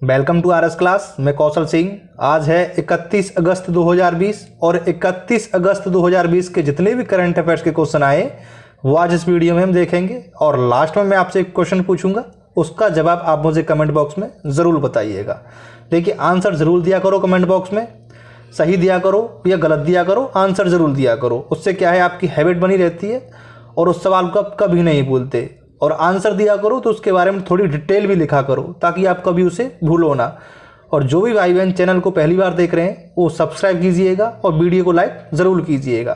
Welcome to RS class. मैं कौशल सिंह। आज है 31 अगस्त 2020 और 31 अगस्त 2020 के जितने भी करंट अफेयर्स के क्वेश्चन आए वो आज इस वीडियो में हम देखेंगे। और लास्ट में मैं आपसे एक क्वेश्चन पूछूंगा, उसका जवाब आप मुझे कमेंट बॉक्स में ज़रूर बताइएगा। देखिए, आंसर ज़रूर दिया करो कमेंट बॉक्स में, सही दिया करो या गलत दिया करो, आंसर ज़रूर दिया करो। उससे क्या है, आपकी हैबिट बनी रहती है और उस सवाल को आप कभी नहीं भूलते। और आंसर दिया करो तो उसके बारे में थोड़ी डिटेल भी लिखा करो ताकि आप कभी उसे भूलो ना। और जो भी भाई बहन चैनल को पहली बार देख रहे हैं वो सब्सक्राइब कीजिएगा और वीडियो को लाइक ज़रूर कीजिएगा।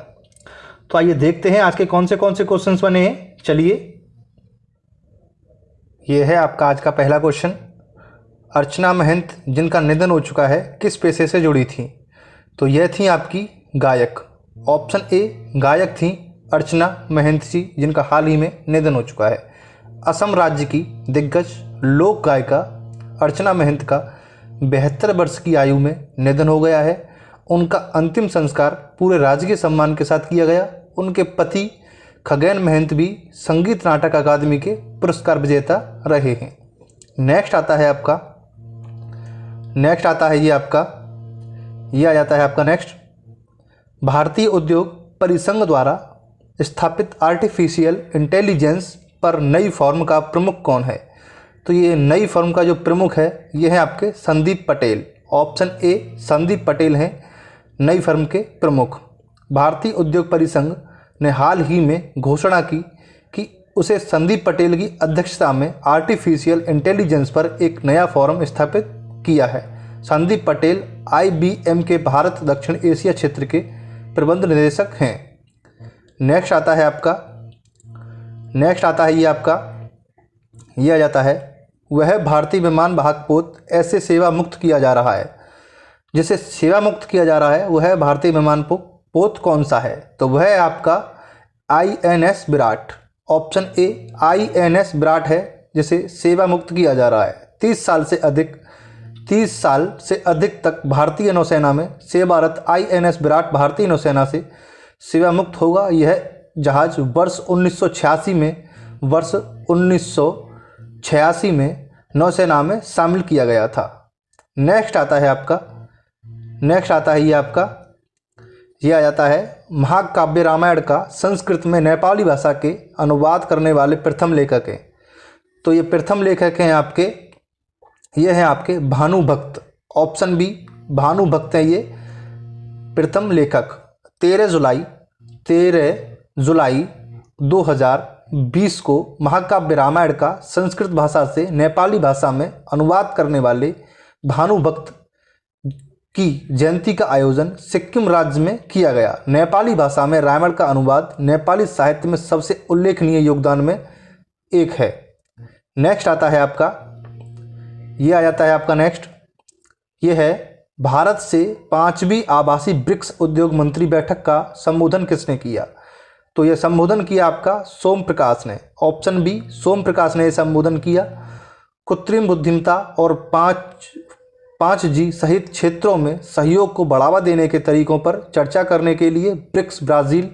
तो आइए देखते हैं आज के कौन से क्वेश्चंस बने हैं। चलिए, ये है आपका आज का पहला क्वेश्चन। अर्चना महंत जिनका निधन हो चुका है किस पेशे से जुड़ी थी? तो यह थी आपकी गायक। ऑप्शन ए गायक थी अर्चना महंत जी, जिनका हाल ही में निधन हो चुका है। असम राज्य की दिग्गज लोक गायिका अर्चना महंत का 72 वर्ष की आयु में निधन हो गया है। उनका अंतिम संस्कार पूरे राजकीय सम्मान के साथ किया गया। उनके पति खगेन महंत भी संगीत नाटक अकादमी के पुरस्कार विजेता रहे हैं। नेक्स्ट आता है आपका नेक्स्ट। भारतीय उद्योग परिसंघ द्वारा स्थापित आर्टिफिशियल इंटेलिजेंस पर नई फर्म का प्रमुख कौन है? तो ये नई फर्म का जो प्रमुख है ये है आपके संदीप पटेल। ऑप्शन ए संदीप पटेल हैं नई फर्म के प्रमुख। भारतीय उद्योग परिसंघ ने हाल ही में घोषणा की कि उसे संदीप पटेल की अध्यक्षता में आर्टिफिशियल इंटेलिजेंस पर एक नया फोरम स्थापित किया है। संदीप पटेल IBM के भारत दक्षिण एशिया क्षेत्र के प्रबंध निदेशक हैं। नेक्स्ट आता है वह भारतीय विमान वाहक पोत ऐसे सेवा मुक्त किया जा रहा है, जिसे सेवा मुक्त किया जा रहा है वह भारतीय विमान पोत कौन सा है? तो वह है आपका INS Virat. Option A INS Virat है जिसे सेवा मुक्त किया जा रहा है। 30 साल से अधिक तक भारतीय नौसेना में सेवारत INS विराट भारतीय नौसेना से सेवा मुक्त होगा। यह जहाज वर्ष 1986 में नौसेना में शामिल किया गया था। नेक्स्ट आता है महाकाव्य रामायण का संस्कृत में नेपाली भाषा के अनुवाद करने वाले प्रथम लेखक हैं। तो ये प्रथम लेखक हैं आपके भानुभक्त। ऑप्शन बी भानुभक्त हैं ये प्रथम लेखक। 13 जुलाई 2020 को महाकाव्य रामायण का संस्कृत भाषा से नेपाली भाषा में अनुवाद करने वाले भानुभक्त की जयंती का आयोजन सिक्किम राज्य में किया गया। नेपाली भाषा में रामायण का अनुवाद नेपाली साहित्य में सबसे उल्लेखनीय योगदान में एक है। नेक्स्ट आता है आपका नेक्स्ट। ये है भारत से 5वीं आभासी ब्रिक्स उद्योग मंत्री बैठक का संबोधन किसने किया? तो यह संबोधन किया आपका सोम प्रकाश ने। ऑप्शन बी सोम प्रकाश ने यह संबोधन किया। कृत्रिम बुद्धिमत्ता और 5G सहित क्षेत्रों में सहयोग को बढ़ावा देने के तरीकों पर चर्चा करने के लिए ब्रिक्स ब्राज़ील,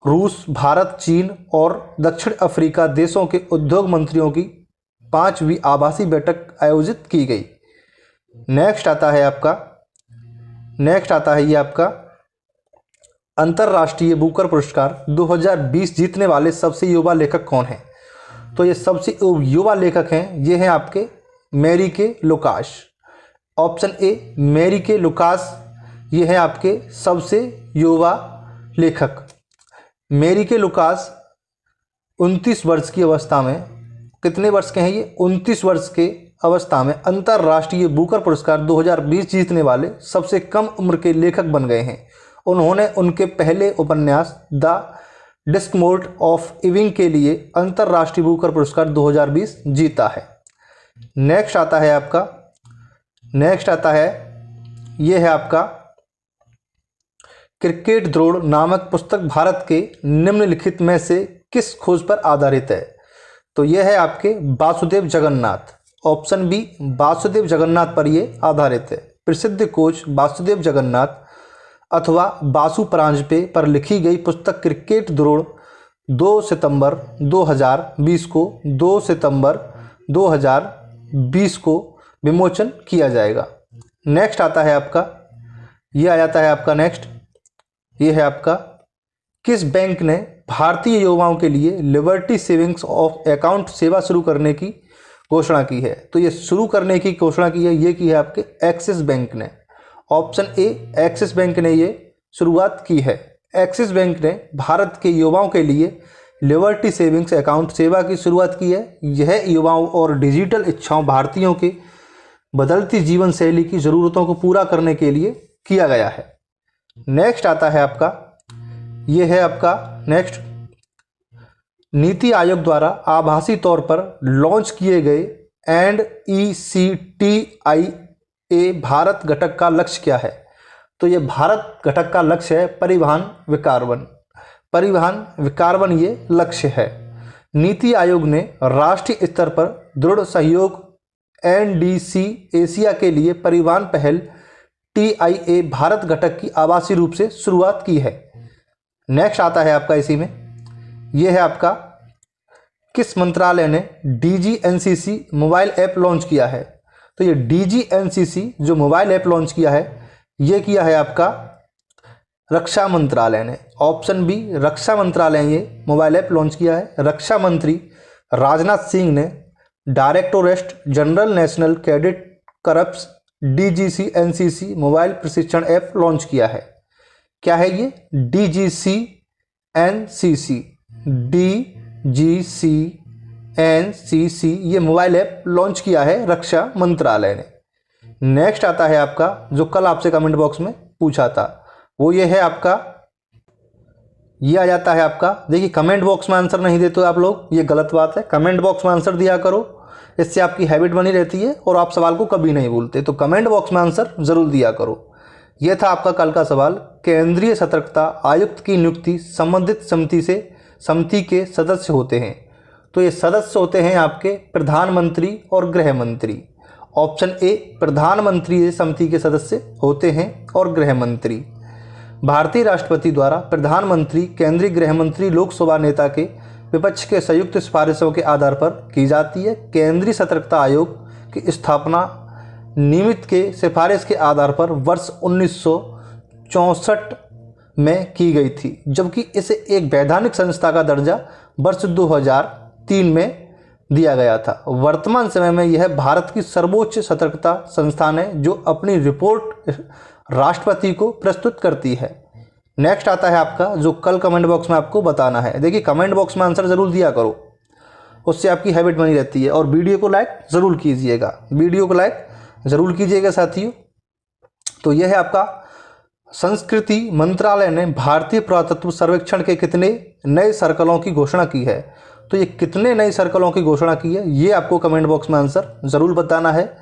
रूस, भारत, चीन और दक्षिण अफ्रीका देशों के उद्योग मंत्रियों की 5वीं आभासी बैठक आयोजित की गई। नेक्स्ट आता है आपका अंतर्राष्ट्रीय बुकर पुरस्कार 2020 जीतने वाले सबसे युवा लेखक कौन हैं? तो ये सबसे युवा लेखक हैं, ये हैं आपके MaryKay Lucas. Option A MaryKay Lucas, ये हैं आपके सबसे युवा लेखक। मैरीके लुकास 29 वर्ष की अवस्था में, कितने वर्ष के हैं ये? 29 वर्ष के अवस्था में अंतर्राष्ट्रीय बुकर पुरस्कार 2020 जीतने वाले सबसे कम उम्र के लेखक बन गए हैं। उन्होंने उनके पहले उपन्यास द डिस्कमोर्ट ऑफ इविंग के लिए अंतर्राष्ट्रीय बुकर पुरस्कार 2020 जीता है। नेक्स्ट आता है ये है आपका क्रिकेट द्रोण नामक पुस्तक भारत के निम्नलिखित में से किस खोज पर आधारित है? तो यह है आपके वासुदेव जगन्नाथ। ऑप्शन बी वासुदेव जगन्नाथ पर यह आधारित है। प्रसिद्ध कोच वासुदेव जगन्नाथ अथवा वासु परांजपे पर लिखी गई पुस्तक क्रिकेट द्रोण 2 सितंबर 2020 को विमोचन किया जाएगा। नेक्स्ट आता है आपका, ये आ जाता है आपका नेक्स्ट, ये है आपका, किस बैंक ने भारतीय युवाओं के लिए लिबर्टी सेविंग्स ऑफ अकाउंट सेवा शुरू करने की घोषणा की है? तो ये शुरू करने की घोषणा की है, ये की है आपके एक्सिस बैंक ने। ऑप्शन ए, एक्सिस बैंक ने ये शुरुआत की है। एक्सिस बैंक ने भारत के युवाओं के लिए लिबर्टी सेविंग्स अकाउंट सेवा की शुरुआत की है। यह युवाओं और डिजिटल इच्छाओं भारतीयों के बदलती जीवन शैली की ज़रूरतों को पूरा करने के लिए किया गया है। नेक्स्ट आता है आपका, ये है आपका नेक्स्ट, नीति आयोग द्वारा आभासी तौर पर लॉन्च किए गए NECTIA भारत घटक का लक्ष्य क्या है? तो ये भारत घटक का लक्ष्य है परिवहन विकार्बन। परिवहन विकार्बन ये लक्ष्य है। नीति आयोग ने राष्ट्रीय स्तर पर दृढ़ सहयोग NDC एशिया के लिए परिवहन पहल TIA भारत घटक की आभासी रूप से शुरुआत की है। नेक्स्ट आता है आपका इसी में, यह है आपका, किस मंत्रालय ने DGNCC मोबाइल ऐप लॉन्च किया है? तो ये DGNCC जो मोबाइल ऐप लॉन्च किया है, ये किया है आपका रक्षा मंत्रालय ने। ऑप्शन बी, रक्षा मंत्रालय ने ये मोबाइल ऐप लॉन्च किया है। रक्षा मंत्री राजनाथ सिंह ने directorate general national cadet corrupts DGCNCC mobile प्रशिक्षण ऐप लॉन्च किया है। क्या है ये? DGCNCC ये मोबाइल ऐप लॉन्च किया है रक्षा मंत्रालय ने। नेक्स्ट आता है आपका, जो कल आपसे कमेंट बॉक्स में पूछा था, वो ये है आपका, ये आ जाता है आपका, देखिए कमेंट बॉक्स में आंसर नहीं देते हो आप लोग, ये गलत बात है। कमेंट बॉक्स में आंसर दिया करो, इससे आपकी हैबिट बनी रहती है और आप सवाल को कभी नहीं भूलते। तो कमेंट बॉक्स में आंसर जरूर दिया करो। यह था आपका कल का सवाल। केंद्रीय सतर्कता आयुक्त की नियुक्ति संबंधित समिति के सदस्य होते हैं। तो ये सदस्य होते हैं आपके प्रधानमंत्री और गृह मंत्री। ऑप्शन ए, प्रधानमंत्री समिति के सदस्य होते हैं और गृह मंत्री। भारतीय राष्ट्रपति द्वारा प्रधानमंत्री, केंद्रीय गृह मंत्री, लोकसभा नेता के विपक्ष के संयुक्त सिफारिशों के आधार पर की जाती है। केंद्रीय सतर्कता आयोग की स्थापना निमित्त के सिफारिश के आधार पर वर्ष 1964 में की गई थी, जबकि इसे एक वैधानिक संस्था का दर्जा वर्ष 2003 में दिया गया था। वर्तमान समय में यह भारत की सर्वोच्च सतर्कता संस्थान है जो अपनी रिपोर्ट राष्ट्रपति को प्रस्तुत करती है। नेक्स्ट आता है आपका, जो कल कमेंट बॉक्स में आपको बताना है। देखिए कमेंट बॉक्स में आंसर ज़रूर दिया करो, उससे आपकी हैबिट बनी रहती है। और वीडियो को लाइक ज़रूर कीजिएगा, वीडियो को लाइक ज़रूर कीजिएगा साथियों। तो यह है आपका, संस्कृति मंत्रालय ने भारतीय पुरातत्व सर्वेक्षण के कितने नए सर्कलों की घोषणा की है? तो ये कितने नए सर्कलों की घोषणा की है, ये आपको कमेंट बॉक्स में आंसर ज़रूर बताना है।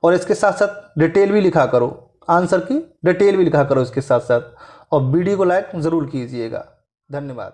और इसके साथ साथ डिटेल भी लिखा करो, आंसर की डिटेल भी लिखा करो इसके साथ साथ। और वीडियो को लाइक ज़रूर कीजिएगा। धन्यवाद।